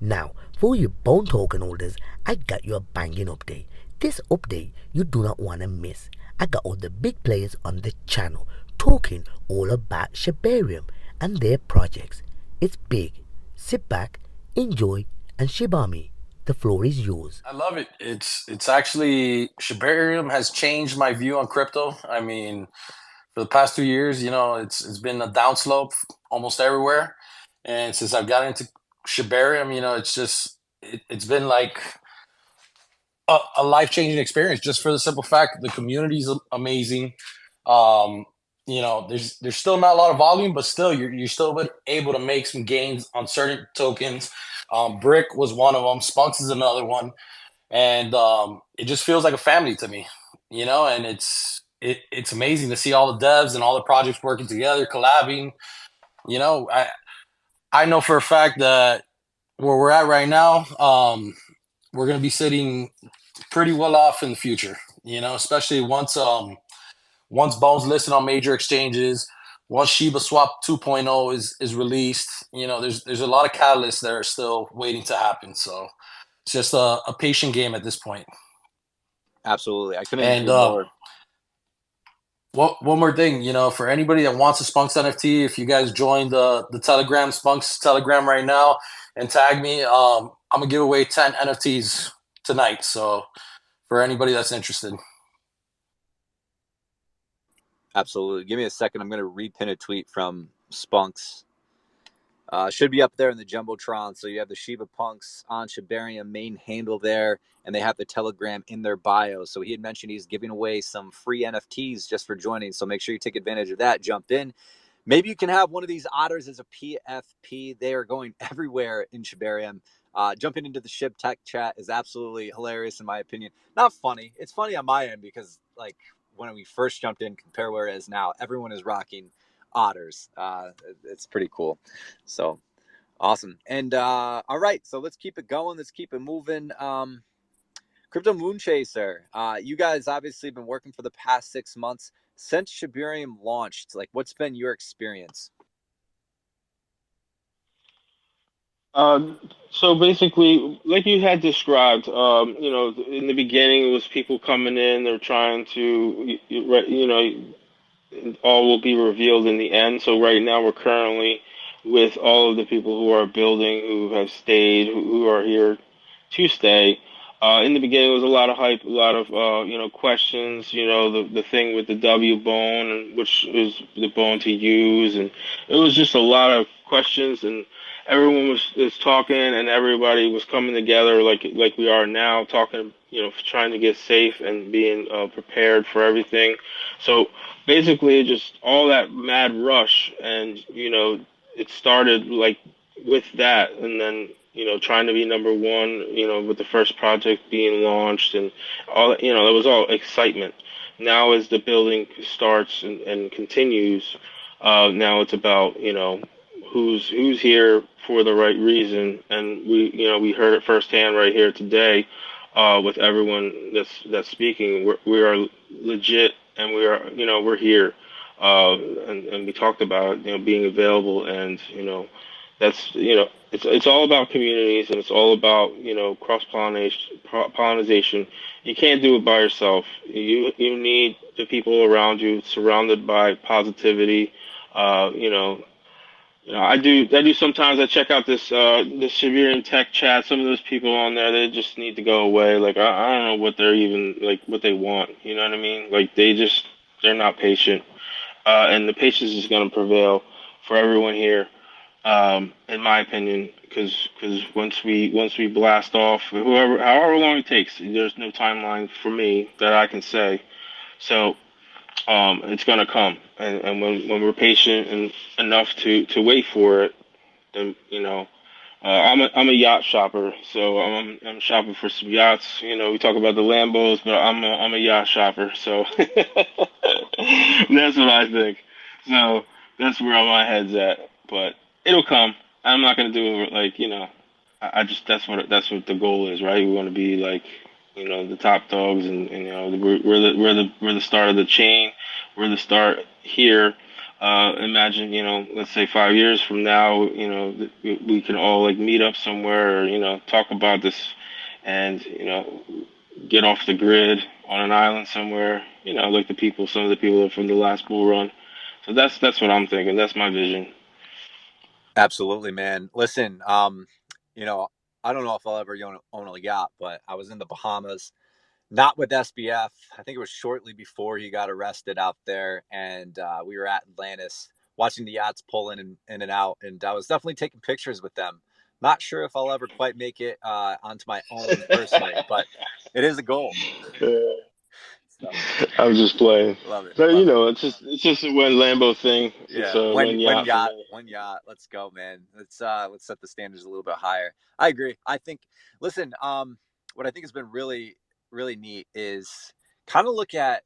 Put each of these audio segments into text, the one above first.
Now, for you bone token holders, I got you a banging update. This update you do not want to miss. I got all the big players on the channel talking all about Shibarium and their projects. It's big. Sit back, enjoy, and shiba me. The floor is yours. I love it. It's actually shibarium has changed my view on crypto. I mean, for the past 2 years, it's been a downslope almost everywhere, and since I've gotten into shibarium, it's been like a life changing experience just for the simple fact the community's amazing. Um, there's still not a lot of volume, but still you're still able to make some gains on certain tokens. Brick was one of them. Spunks is another one, and it just feels like a family to me, and it's amazing to see all the devs and all the projects working together, collabing. you know i I know for a fact that where we're at right now, we're going to be sitting pretty well off in the future, especially once bones listed on major exchanges, once shibaswap 2.0 is released. There's a lot of catalysts that are still waiting to happen, so it's just a patient game at this point. Absolutely. I couldn't And agree more. one more thing, for anybody that wants a Spunks NFT, if you guys join the Telegram, Spunks Telegram right now, and tag me, I'm gonna give away 10 NFTs tonight. So for anybody that's interested. Absolutely. Give me a second. I'm going to repin a tweet from Spunks. Should be up there in the Jumbotron. So you have the Shiba Punks on Shibarium main handle there, and they have the Telegram in their bio. So he had mentioned he's giving away some free NFTs just for joining. So make sure you take advantage of that. Jump in. Maybe you can have one of these otters as a PFP. They are going everywhere in Shibarium. Jumping into the Shib Tech chat is absolutely hilarious in my opinion. Not funny. It's funny on my end because like when we first jumped in, compare where it is now, everyone is rocking otters. It's pretty cool. So awesome. And all right, so let's keep it going. Let's keep it moving. Crypto Moon Chaser, you guys obviously been working for the past 6 months since Shibarium launched. Like, what's been your experience? Uh, so basically, like you had described, in the beginning it was people coming in, they're trying to, all will be revealed in the end. So right now we're currently with all of the people who are building, who have stayed, who are here to stay. In the beginning, it was a lot of hype, a lot of questions. The thing with the W bone, and which is the bone to use, and it was just a lot of questions, and everyone was talking, and everybody was coming together like we are now, talking, trying to get safe and being prepared for everything. So basically, just all that mad rush, and it started like with that, and then trying to be number one, with the first project being launched and all, it was all excitement. Now, as the building starts and continues, now it's about, who's here for the right reason, and we heard it firsthand right here today, with everyone that's speaking. We are legit, and we are, we're here, and we talked about it, being available, and that's, it's all about communities, and it's all about, cross pollination. You can't do it by yourself. You need the people around you, surrounded by positivity. I do sometimes. I check out this Shibarium Tech chat. Some of those people on there, they just need to go away. Like, I don't know what they're even like, what they want. You know what I mean? Like, they're not patient, and the patience is going to prevail for everyone here, in my opinion, because once we blast off, however long it takes, there's no timeline for me that I can say. So, it's gonna come, and when we're patient and enough to wait for it, then I'm a yacht shopper, so I'm shopping for some yachts. We talk about the Lambos, but I'm a yacht shopper, so that's what I think. So that's where my head's at. But it'll come. I'm not gonna do it like I just that's what the goal is, right? We want to be like the top dogs, and we're the start of the chain. We're the start here. Imagine, let's say 5 years from now, we can all like meet up somewhere, or talk about this, and get off the grid on an island somewhere. Like some of the people from the last bull run. So that's what I'm thinking. That's my vision. Absolutely, man. Listen, you know, I don't know if I'll ever own a yacht, but I was in the Bahamas, not with SBF. I think it was shortly before he got arrested out there, and we were at Atlantis watching the yachts pull in and out, and I was definitely taking pictures with them. Not sure if I'll ever quite make it onto my own personally, but it is a goal. So, I'm just playing. love it, So love it. it's just a one Lambo thing. It's Yeah, a one one one yacht for yacht, me. one yacht. Let's go, man. Let's set the standards a little bit higher. I agree. I think. Listen, what I think has been really neat is kind of look at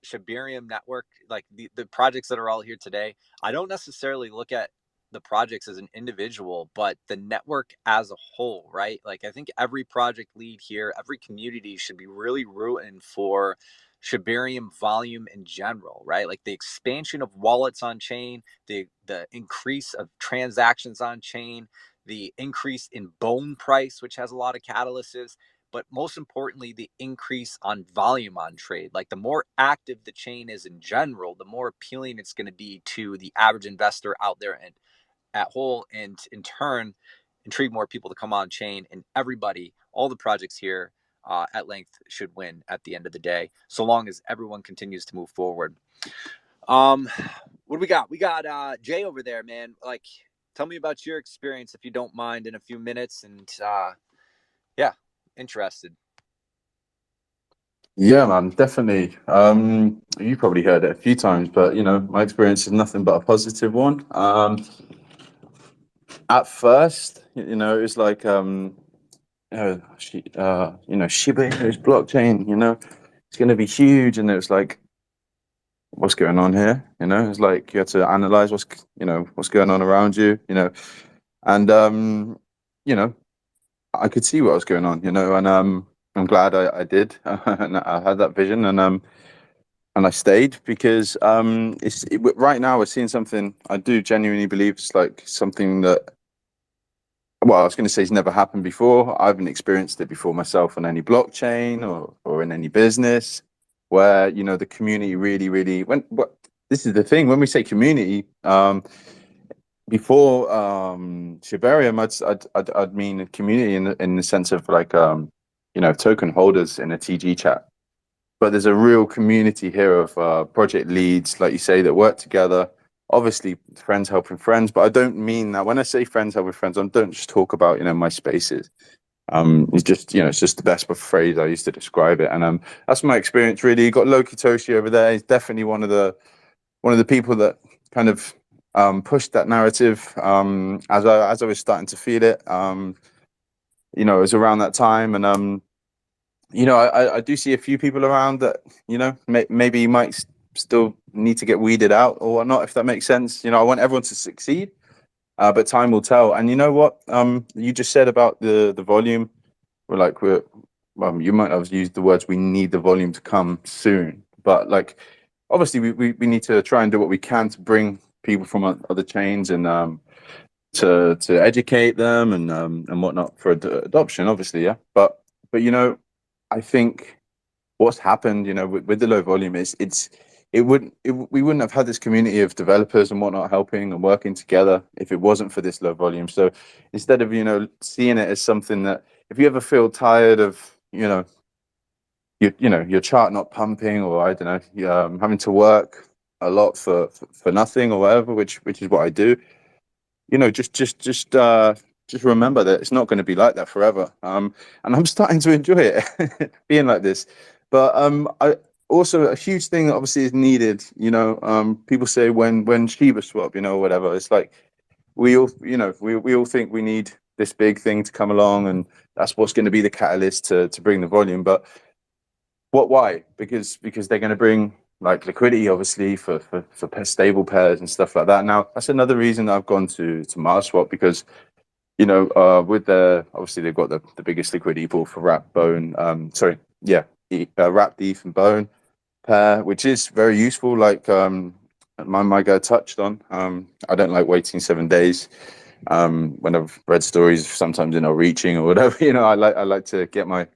Shibarium network, like the projects that are all here today. I don't necessarily look at the projects as an individual, but the network as a whole, right? Like I think every project lead here, every community should be really rooting for Shibarium volume in general, right? Like the expansion of wallets on chain, the increase of transactions on chain, the increase in bone price, which has a lot of catalysts, but most importantly, the increase on volume on trade. Like the more active the chain is in general, the more appealing it's going to be to the average investor out there and at whole, and in turn intrigue more people to come on chain. And everybody, all the projects here at length should win at the end of the day, so long as everyone continues to move forward. What do we got? We got Jay over there, man. Like, tell me about your experience if you don't mind in a few minutes. And yeah, interested. Yeah, man, definitely. You probably heard it a few times, but my experience is nothing but a positive one. At first, it was like Shiba Inu's blockchain, it's going to be huge, and it was like, what's going on here? It's like you had to analyze what's going on around you, and I could see what was going on, and I'm glad I did, and I had that vision, and I stayed because right now we're seeing something I do genuinely believe it's like something that, well, I was going to say it's never happened before. I haven't experienced it before myself on any blockchain or in any business where, the community really, this is the thing, when we say community, before Shibarium, I'd mean a community in the sense of like, token holders in a TG chat. But there's a real community here of project leads, like you say, that work together. Obviously, friends helping friends, but I don't mean that. When I say friends helping friends, I don't just talk about my spaces. It's just it's just the best phrase I used to describe it, and that's my experience really. You got Loki Toshi over there. He's definitely one of the people that kind of pushed that narrative as I was starting to feel it. It was around that time, and I do see a few people around that, maybe you might still need to get weeded out or whatnot, if that makes sense. I want everyone to succeed, but time will tell. And you know what? You just said about the volume. You might have used the words, we need the volume to come soon. But like, obviously, we need to try and do what we can to bring people from other chains and to educate them and whatnot for adoption, obviously, yeah. But I think what's happened, with the low volume is we wouldn't have had this community of developers and whatnot helping and working together if it wasn't for this low volume. So instead of seeing it as something that, if you ever feel tired of your chart not pumping, or I don't know, having to work a lot for nothing or whatever, which is what I do, just remember that it's not going to be like that forever. And I'm starting to enjoy it being like this. But I also, a huge thing that obviously is needed. People say when Shiba swap, whatever. It's like we all, we all think we need this big thing to come along, and that's what's going to be the catalyst to bring the volume. But why? Because they're going to bring like liquidity, obviously, for stable pairs and stuff like that. Now, that's another reason I've gone to Mars Swap, because with obviously they've got the biggest liquidity pool for wrapped ETH and bone pair, which is very useful. Like my guy touched on. I don't like waiting 7 days. When I've read stories, sometimes they're not reaching or whatever, I like to get my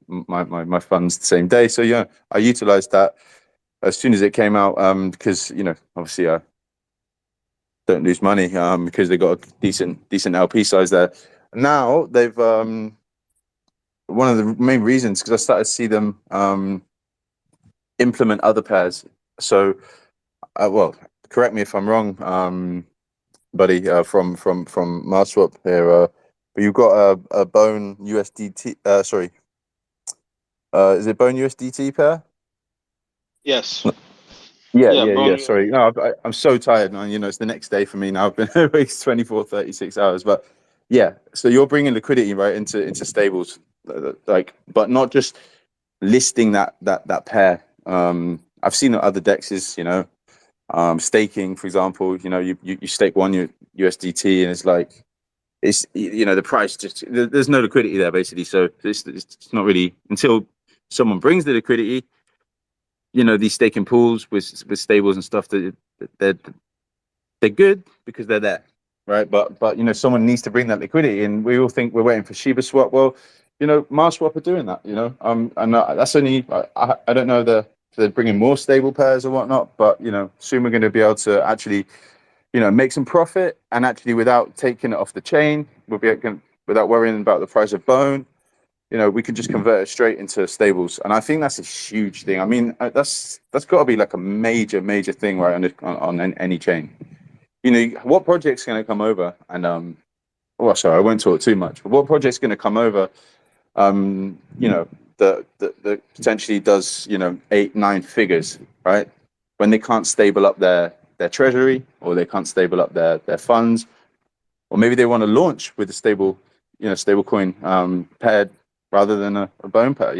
funds the same day. So yeah, I utilized that as soon as it came out, because obviously I don't lose money, because they got a decent LP size there. Now they've one of the main reasons, because I started to see them implement other pairs. So well, correct me if I'm wrong, buddy, from Marswap here, but you've got a Bone USDT, sorry, is it Bone USDT pair? Yes. Yeah, Yeah, yeah, yeah. bone. Sorry. No, I'm so tired now. It's the next day for me now. I've been awake 24, 36 hours. But yeah, so you're bringing liquidity right into stables, like, but not just listing that pair. I've seen other dexes, staking, for example. You stake one USDT, and it's like the price just there's no liquidity there basically. So it's not really until someone brings the liquidity. These staking pools with stables and stuff, that they're good because they're there, right? But someone needs to bring that liquidity, and we all think we're waiting for shibaswap. Well, Marswap are doing that. And that's only I don't know if they're bringing more stable pairs or whatnot, but soon we're going to be able to actually make some profit, and actually without taking it off the chain, without worrying about the price of Bone. We can just convert it straight into stables, and I think that's a huge thing. I mean, that's got to be like a major thing, right, on any chain. What project's going to come over, and well, sorry, I won't talk too much, but what project's going to come over, that potentially does 8-9 figures, right, when they can't stable up their treasury, or they can't stable up their funds, or maybe they want to launch with a stable coin paired rather than a Bone pair.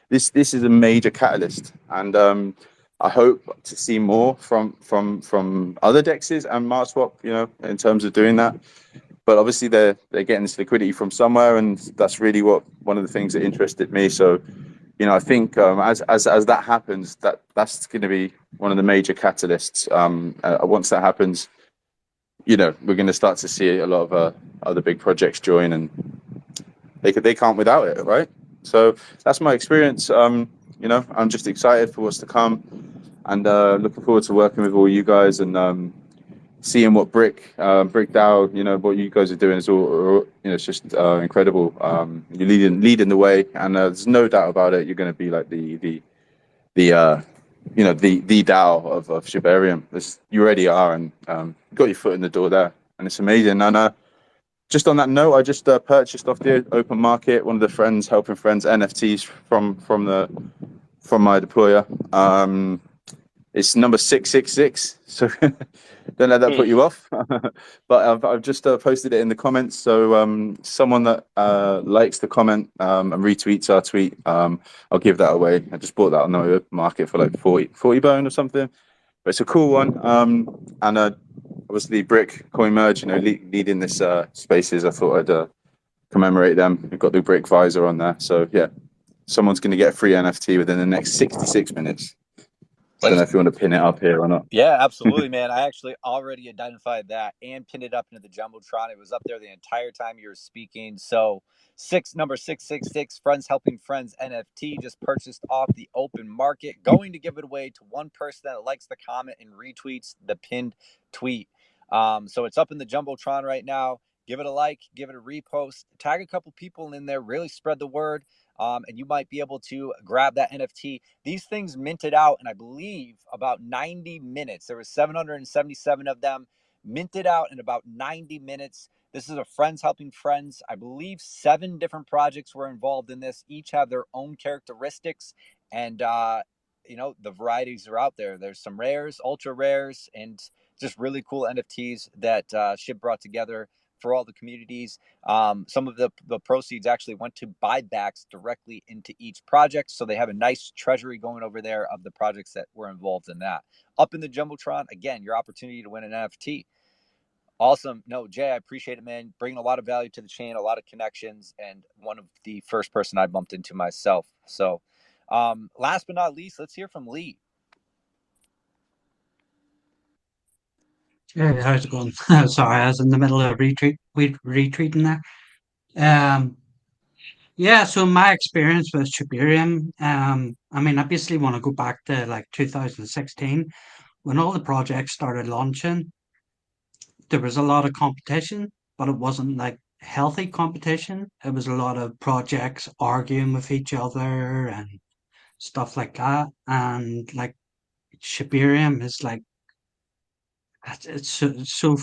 This is a major catalyst, and I hope to see more from other dexes and Marswap, in terms of doing that. But obviously they're getting this liquidity from somewhere, and that's really one of the things that interested me. So I think as that happens, that's going to be one of the major catalysts. Once that happens, we're going to start to see a lot of other big projects join, and they can't without it, right? So that's my experience. I'm just excited for what's to come, and looking forward to working with all you guys, and seeing what Brick DAO, what you guys are doing is all it's just incredible. You're leading the way, and there's no doubt about it. You're going to be like the DAO of Shibarium. You already are, and you got your foot in the door there, and it's amazing. And just on that note, I just purchased off the open market, one of the friends helping friends NFTs from my deployer. It's number 666, so don't let that put you off. But I've just posted it in the comments, so someone that likes the comment and retweets our tweet, I'll give that away. I just bought that on the market for like 40 bone or something, but it's a cool one. And obviously Brick Coin Merge, leading this spaces. I thought I'd commemorate them. We've got the Brick visor on there, so yeah, someone's going to get a free NFT within the next 66 minutes. I don't know if you want to pin it up here or not. Yeah, absolutely, man. I actually already identified that and pinned it up into the Jumbotron. It was up there the entire time you were speaking. So number 666, Friends Helping Friends NFT, just purchased off the open market. Going to give it away to one person that likes the comment and retweets the pinned tweet. So it's up in the Jumbotron right now. Give it a like, give it a repost, tag a couple people in there, really spread the word. And you might be able to grab that NFT. These things minted out in, I believe, about 90 minutes. There was 777 of them minted out in about 90 minutes. This is a Friends Helping Friends. I believe 7 different projects were involved in this. Each have their own characteristics, and the varieties are out there. There's some rares, ultra rares, and just really cool NFTs that Shib brought together for all the communities. Some of the proceeds actually went to buybacks directly into each project. So they have a nice treasury going over there of the projects that were involved in that. Up in the Jumbotron, again, your opportunity to win an NFT. Awesome. No, Jay, I appreciate it, man. Bringing a lot of value to the chain, a lot of connections, and one of the first person I bumped into myself. So last but not least, let's hear from Lee. Hey, how's it going? Sorry, I was in the middle of retreating there. Um, yeah, so my experience with Shibarium, I mean, I basically want to go back to like 2016 when all the projects started launching. There was a lot of competition, but it wasn't like healthy competition. It was a lot of projects arguing with each other and stuff like that. And like Shibarium is like it's so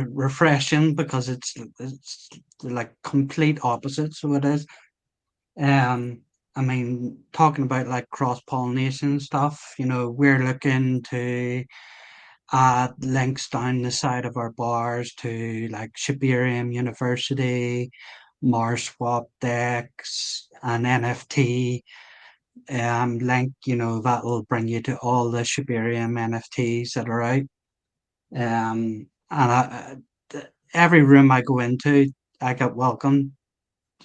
refreshing because it's like complete opposite. So it is. Um, I mean, talking about like cross pollination stuff, we're looking to add links down the side of our bars to like Shibarium University, Mars Swap Dex, an NFT link. That'll bring you to all the Shibarium NFTs that are out. Every room I go into, I get welcomed.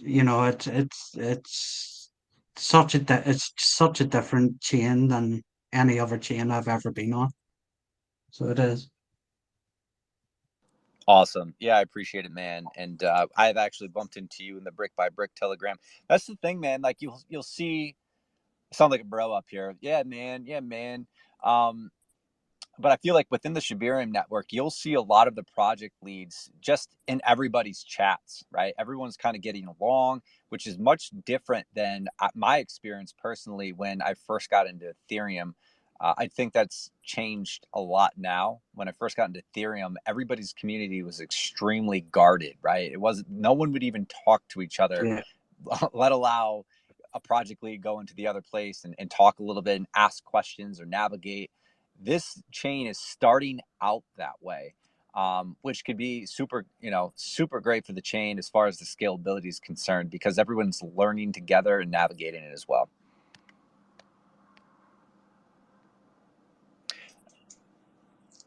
It's it's such a different chain than any other chain I've ever been on. So it is. Awesome. Yeah, I appreciate it, man. And I've actually bumped into you in the Brick by Brick Telegram. That's the thing, man. Like you'll see. I sound like a bro up here. Yeah, man. Yeah, man. Um, but I feel like within the Shibarium network, you'll see a lot of the project leads just in everybody's chats, right? Everyone's kind of getting along, which is much different than my experience personally when I first got into Ethereum. I think that's changed a lot now. When I first got into Ethereum, everybody's community was extremely guarded, right? It wasn't, no one would even talk to each other, Yeah. let allow a project lead go into the other place and talk a little bit and ask questions or navigate. This chain is starting out that way, which could be super great for the chain as far as the scalability is concerned, because everyone's learning together and navigating it as well.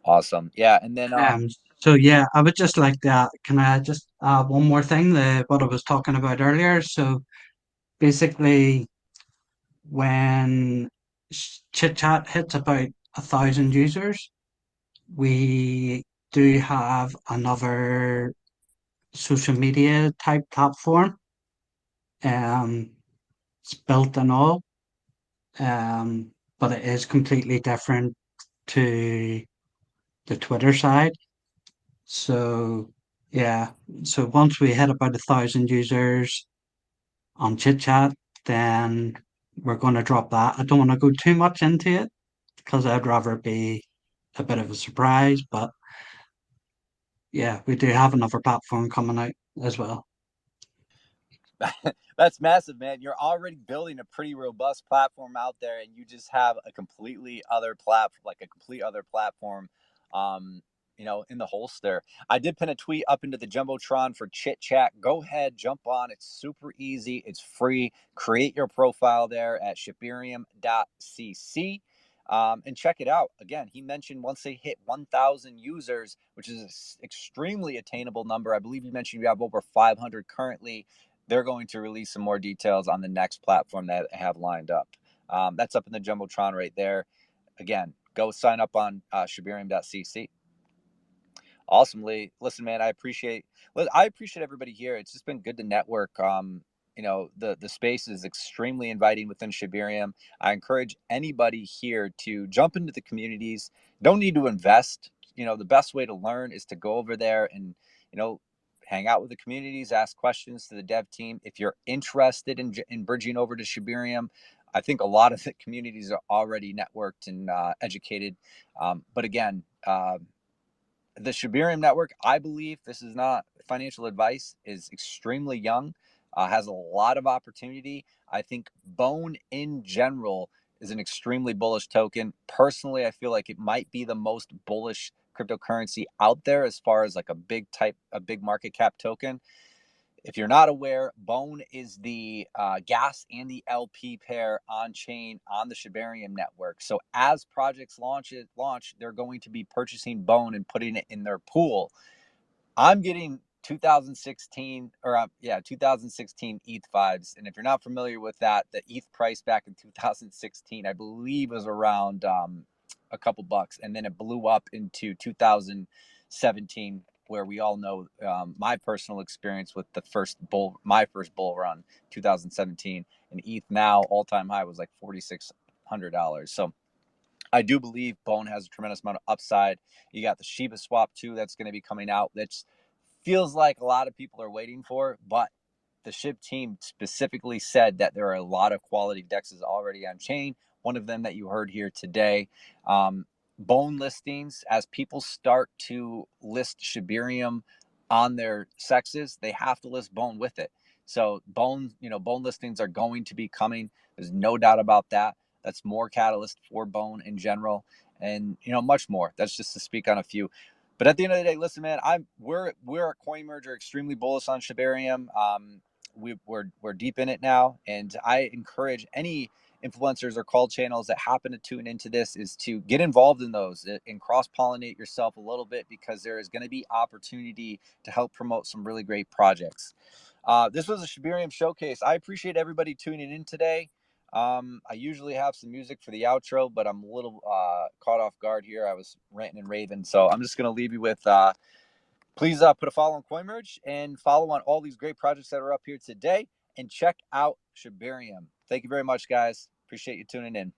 Awesome. Yeah. And then, Um, so yeah, I would just like that. Can I just add one more thing? What I was talking about earlier. So basically, when Chit Chat hits about 1,000 users, we do have another social media type platform. Um, it's built and all, but it is completely different to the Twitter side. So yeah, so once we hit about 1,000 users on Chit Chat, then we're going to drop that. I don't want to go too much into it because I'd rather be a bit of a surprise. But yeah, we do have another platform coming out as well. that's massive, man. You're already building a pretty robust platform out there, and you just have a completely other platform, like a complete other platform, um, in the holster. I did pin a tweet up into the Jumbotron for Chit Chat. Go ahead, jump on. It's super easy. It's free. Create your profile there at shibarium.cc. And check it out. Again, he mentioned once they hit 1,000 users, which is an extremely attainable number. I believe you mentioned you have over 500 currently. They're going to release some more details on the next platform that I have lined up. That's up in the Jumbotron right there. Again, go sign up on shibarium.cc. Awesomely. Listen, man, I appreciate everybody here. It's just been good to network. The space is extremely inviting within Shibarium. I encourage anybody here to jump into the communities. Don't need to invest. The best way to learn is to go over there and you know hang out with the communities, ask questions to the dev team. If you're interested in bridging over to Shibarium, I think a lot of the communities are already networked and educated. But again, the Shibarium network, I believe, this is not financial advice, is extremely young, has a lot of opportunity. I think Bone in general is an extremely bullish token. Personally, I feel like it might be the most bullish cryptocurrency out there as far as like a big market cap token. If you're not aware, Bone is the gas and the LP pair on chain on the Shibarium network. So as projects launch, they're going to be purchasing Bone and putting it in their pool. I'm getting 2016 ETH vibes. And if you're not familiar with that, the ETH price back in 2016, I believe, was around a couple bucks, and then it blew up into 2000. 2017, where we all know my personal experience with my first bull run, 2017, and ETH now all-time high was like $4,600. So I do believe Bone has a tremendous amount of upside. You got the shibaswap too that's going to be coming out. That feels like a lot of people are waiting for, but the Shib team specifically said that there are a lot of quality dexes already on chain. One of them that you heard here today. Bone listings, as people start to list shibarium on their sexes, they have to list Bone with it. So bone listings are going to be coming. There's no doubt about that. That's more catalyst for Bone in general, and much more. That's just to speak on a few. But at the end of the day, listen, man, we're at CoinMerge extremely bullish on shibarium. We're deep in it now, and I encourage any influencers or call channels that happen to tune into this is to get involved in those and cross-pollinate yourself a little bit, because there is going to be opportunity to help promote some really great projects. This was a Shibarium showcase. I appreciate everybody tuning in today. I usually have some music for the outro, but I'm a little caught off guard here. I was ranting and raving, so I'm just going to leave you with please put a follow on CoinMerge and follow on all these great projects that are up here today, and check out Shibarium. Thank you very much, guys. Appreciate you tuning in.